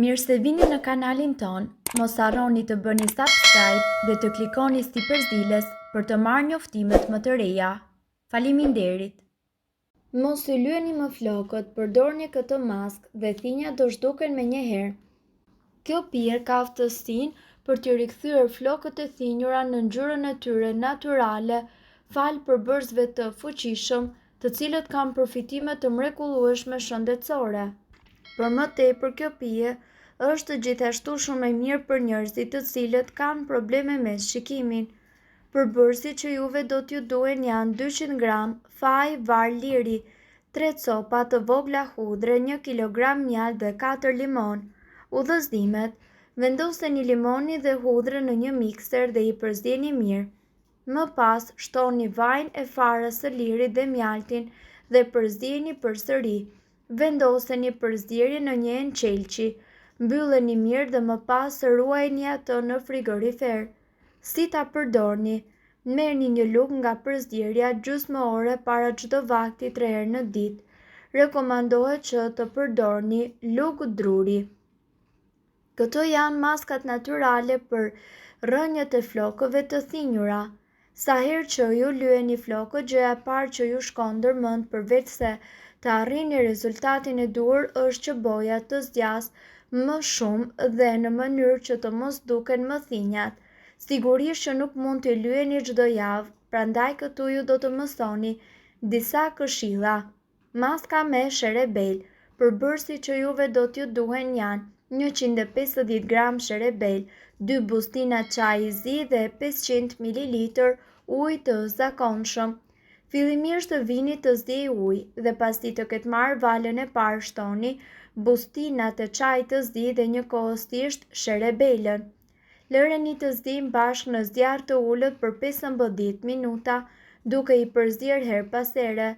Mirë se vini në kanalin ton, mos harroni të bëni subscribe dhe të klikoni si përzdiles për të marrë njoftimet më të reja. Faleminderit! Mos i lyeni më flokët, përdorni këtë maskë dhe thinjat do zhduken me njëherë. Kjo pirë ka aftësinë për të rikthyer flokët e thinjura në ngjyrën e tyre natyrale falë përbërësve të fuqishëm, të cilët kanë përfitime të mrekullueshme shëndetësore. Për më tepër, kjo pije është gjithashtu shumë e mirë për njerëzit të cilët kanë probleme me shikimin. Përbërësit që juve do t'ju duhen janë 200 gram faj var liri, 3 copa të vogla hudre, 1 kg mjaltë dhe 4 limon. Udhëzimet: vendoseni limonin dhe hudrën në një mikser dhe i përzjeni mirë. Më pas, shtoni vajin e farës së lirit dhe mjaltin dhe përzjeni përsëri. Vendoseni përzierjen në një ençelçi, mbylleni mirë dhe më pas ruajeni atë në frigorifer. Si ta përdorni? Merrni një lugë nga përzierja gjysmë ore para çdo vakti 3 herë në ditë. Rekomandohet që të përdorni lugë druri. Këto janë maskat natyrale për rrënjët e flokëve të thinjura. Sa herë që ju lyeni flokët, gjëja e parë që ju shkon ndërmend përveç se të arrini rezultatin e duhur është që boja të zgjasë më shumë dhe në mënyrë që të mos duken më thinjat. Sigurisht që nuk mund t'i lyeni çdo javë, prandaj këtu ju do të mësoni disa këshilla. Maska me sherebel. Përbërësit që juve do t'ju duhen janë 150 gram sherebel, 2 bustina çaji i zi dhe 500 ml ujë të zakonshëm. Fillimisht të vini të zjej ujë dhe pasi të ketë marrë valën e parë shtoni bustinat e çajit të zi dhe njëkohësisht sherebelën. Lëreni të zijnë bashkë në zjarr të ulët për 15 minuta, duke i përzier her pas here.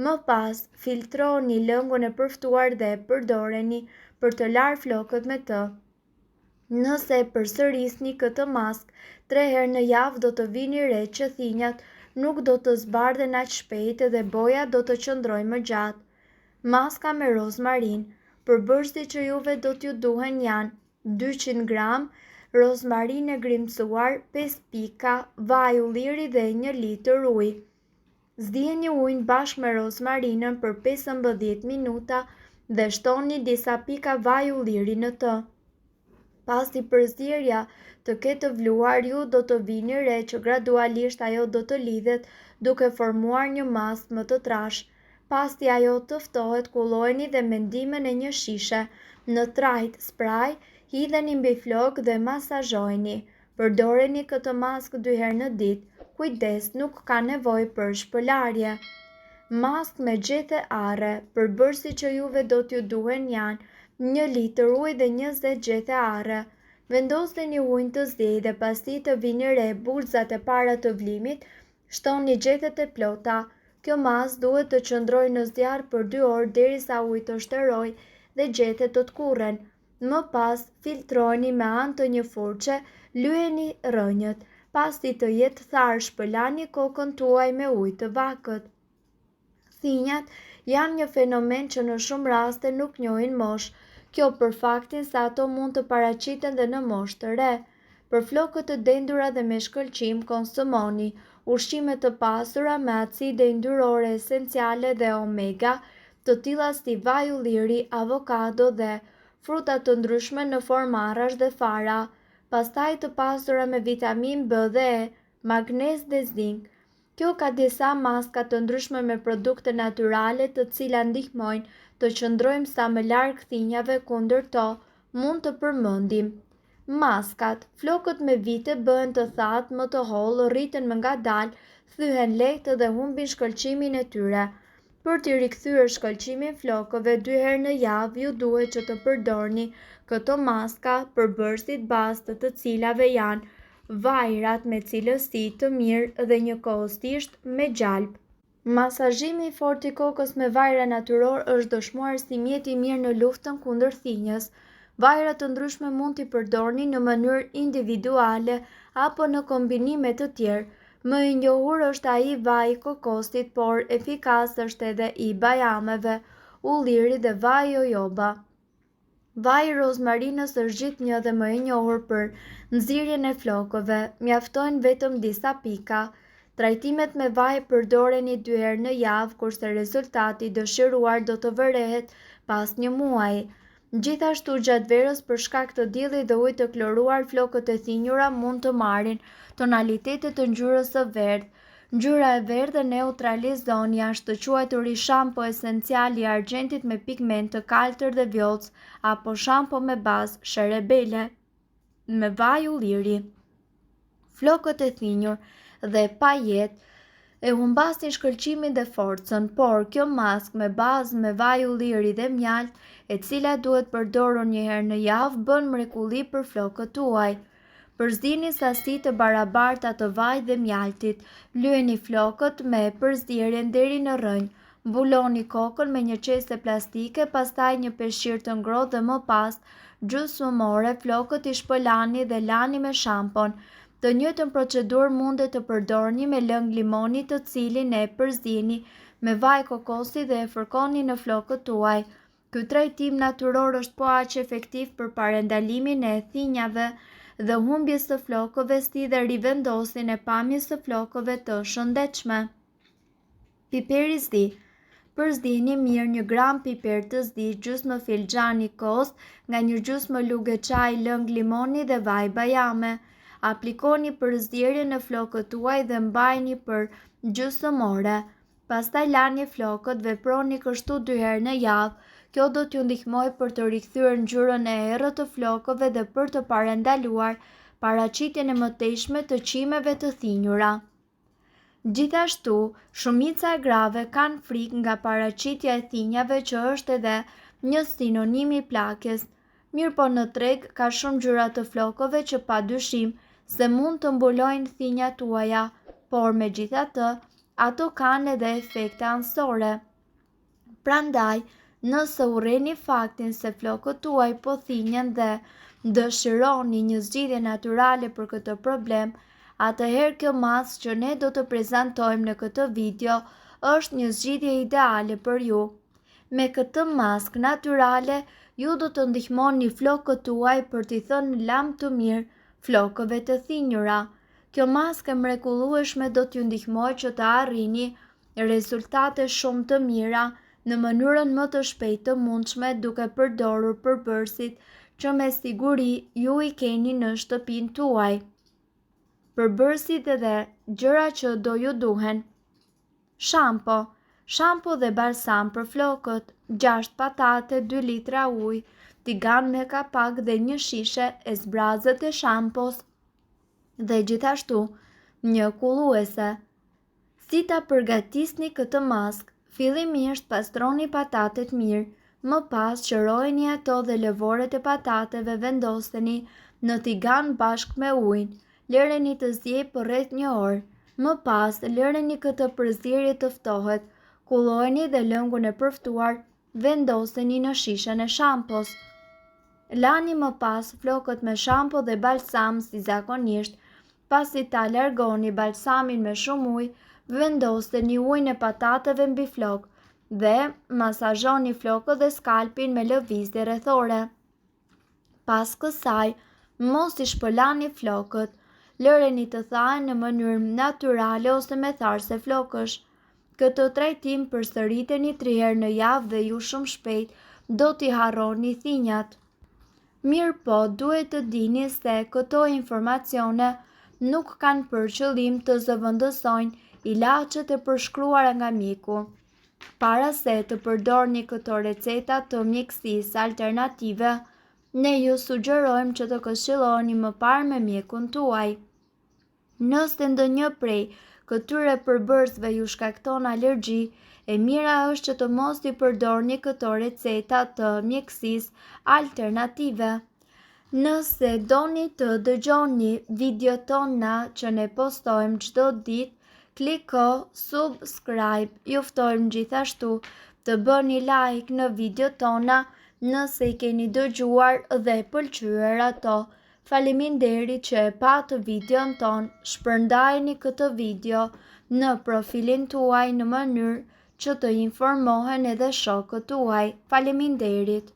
Më pas, filtroni lëngun e përftuar dhe përdoreni për të larë flokët me të. Nëse përsërisni këtë maskë 3 herë në javë, do të vini re që thinjat nuk do të zbardhen aq shpejt dhe boja do të qëndrojë më gjatë. Maska me rozmarin. Përbërësit që juve do t'ju duhen janë 200 gram rozmarin e grimcuar, 5 pika vaj ulliri dhe 1 litër ujë. Zgjidhni ujin bashkë me rozmarinën për 15 minuta dhe shtoni disa pika vaj ulliri në të. Pasi përzierja të ketë vluar, ju do të vini re që gradualisht ajo do të lidhet duke formuar një maskë më të trashë. Pasi ajo të ftohet, kullojeni dhe me ndihmën e një shishe në trajt spray, hidheni mbi flokë dhe masazhojeni. Përdoreni këtë maskë 2 herë në ditë. Kujdes, nuk ka nevojë për shpëlarje. Maskë me gjethe arre. Përbërësit që juve do t'ju duhen janë 1 litër ujë dhe 20 gjethe arre. Vendoseni ujin të zjej dhe pasi të vini re bulzat e para të vlimit, shtoni gjethet e plota. Kjo maskë duhet të qëndrojë në zjarr për 2 orë derisa uji të shterojë dhe gjethet të tkurren. Më pas, filtrojeni me anë të një furçe, lyeni rrënjët. Pasi të jetë tharë, shpëlani kokën tuaj me ujë të vakët. Thinjat janë një fenomen që në shumë raste nuk njohin moshë. Kjo për faktin se ato mund të paraqiten dhe në moshë të re. Për flokët të dendura dhe me shkëlqim, konsumoni ushqime të pasura me acide yndyrore esenciale dhe omega, të tilla si vaj ulliri, avokado dhe fruta të ndryshme në formë arrash dhe fara, pastaj të pasura me vitamin B dhe E, magnez dhe zink. Kjo ka disa maska të ndryshme me produkte natyrale të cilat ndihmojnë të qëndrojmë sa më larg thinjave, kundërto mund të përmendim maskat. Flokët me vite bëhen të thatë, më të hollë, rriten më ngadalë, thyhen lehtë dhe humbin shkëlqimin e tyre. Për t'i rikthyer shkëlqimin flokëve 2 herë në javë, ju duhet që të përdorni këto maska. Përbërësit bazë të cilave janë vajrat me cilësi të mirë dhe njëkohësisht me gjalp. Masazhimi i fortë i kokës me vajra natyror është dëshmuar si mjet i mirë në luftën kundër thinjës. Vajra të ndryshme mund t'i përdorni në mënyrë individuale apo në kombinime të tjerë. Më i njohur është ai vaj i kokosit, por efikas është edhe i bajameve, ulliri dhe vaj jojoba. Vaji i rozmarinës është gjithnjë dhe më i njohur për nxirjen e flokëve, mjaftojnë vetëm disa pika. Trajtimet me vaj përdoreni 2 herë në javë, kurse rezultati i dëshiruar do të vërehet pas 1 muaji. Gjithashtu gjatë verës për shkak të diellit dhe ujit të kloruar, flokët e thinjura mund të marrin tonalitete të ngjyrës së verdhë. Ngjyra e verdhë neutralizon jashtë të quajturi shampo esencial i argjentit me pigment të kaltër dhe vjollcë apo shampo me bazë sherebele me vaj ulliri. Flokët e thinjur dhe pa jetë e humbasin shkëlqimin dhe forcën, por kjo maskë me bazë me vaj ulliri dhe mjalt, e cila duhet përdorur 1 herë në javë, bën mrekulli për flokët tuaj. Përzdini sasi të barabarta të vajit dhe mjaltit. Lyeni flokët me përzierjen deri në rrënjë. Mbuloni kokën me një qese plastike, pastaj një peshqir të ngrohtë dhe më pas gjysmëore flokët i shpëlani dhe lani me shampon. Të njëjtën procedurë mundet të përdorni me lëng limoni, të cilin e përzini me vaj kokosi dhe e fërkoni në flokët tuaj. Ky trajtim natyror është po aq efektiv për parandalimin e thinjave dhe humbjes së flokëve, si dhe rivendosjen e pamjes së flokëve të shëndetshme. Piperi zi. Përzdini mirë 1 gram piper të zi, gjysmë filxhani kos nga 1 gjysmë lugë çaj lëng limoni dhe vaj bajame. Aplikoni përzierjen në flokët tuaj dhe mbajini për gjysmëore. Pastaj lani flokët, veproni kështu 2 herë në javë. Kjo do t'ju ndihmojë për të rikthyer ngjyrën e errët të flokëve dhe për të parandaluar paraqitjen e mëtejshme të çimeve të thinjura. Gjithashtu, shumica e grave kanë frikë nga paraqitja e thinjave, që është edhe një sinonim i plakjes. Mirëpo në treg ka shumë ngjyra të flokëve që padyshim se mund të mbulojnë thinjat tuaja, por megjithatë, ato kanë edhe efekte anësore. Prandaj, nëse urreni faktin se flokët tuaj po thinjen dhe dëshironi një zgjidhje natyrale për këtë problem, atëherë kjo maskë që ne do të prezantojmë në këtë video është një zgjidhje ideale për ju. Me këtë maskë natyrale, ju do të ndihmoni flokët tuaj për t'i thënë lam të mirë flokëve të thinjura. Kjo maskë e mrekullueshme do t'ju ndihmojë që të arrini rezultate shumë të mira në mënyrën më të shpejtë të mundshme, duke përdorur përbërësit që me siguri ju i keni në shtëpinë tuaj. Përbërësit dhe gjëra që do ju duhen: shampo, shampo dhe balsam për flokët, 6 patate, 2 litra ujë, tigan me kapak dhe 1 shishe e zbrazët e shampos, dhe gjithashtu 1 kulluese. Si ta përgatisni këtë maskë? Fillimisht pastroni patatet mirë, më pas qërojeni ato dhe lëvorët e patateve vendoseni në tigan bashkë me ujin. Lëreni të ziejë për rreth 1 orë. Më pas lëreni këtë përzierje të ftohet. Kullojeni dhe lëngun e përftuar vendoseni në shishen e shampos. Lani më pas flokët me shampo dhe balsam si zakonisht. Pasi ta largoni balsamin me shumë ujë, vendoseni ujin e patateve mbi flokë dhe masazhoni flokët dhe skalpin me lëvizje rrethore. Pas kësaj, mos i shpëlani flokët. Lëreni të thahen në mënyrë natyrale ose me tharse flokësh. Këtë trajtim përsëriteni 3 herë në javë dhe ju shumë shpejt do t'i harroni thinjat. Mirë po, duhet të dini se këto informacione nuk kanë për qëllim të zëvendësojnë ilaçet e përshkruara nga mjeku. Para se të përdorni këto receta të mjekësisë alternative, ne ju sugjerojmë që të këshilloni më parë me mjekun tuaj. Nëse ndonjë prej këtyre përbërësve ju shkakton alergji, e mira është që të mos i përdorni këto receta të mjekësisë alternative. Nëse doni të dëgjoni videot tona që ne postojmë çdo ditë, kliko subscribe. Ju ftojmë gjithashtu të bëni like në videot tona nëse i keni dëgjuar dhe pëlqyer ato. Faleminderit që e patë videon ton. Shpërndajeni këtë video në profilin tuaj në mënyrë që të informohen edhe shokët tuaj. Faleminderit.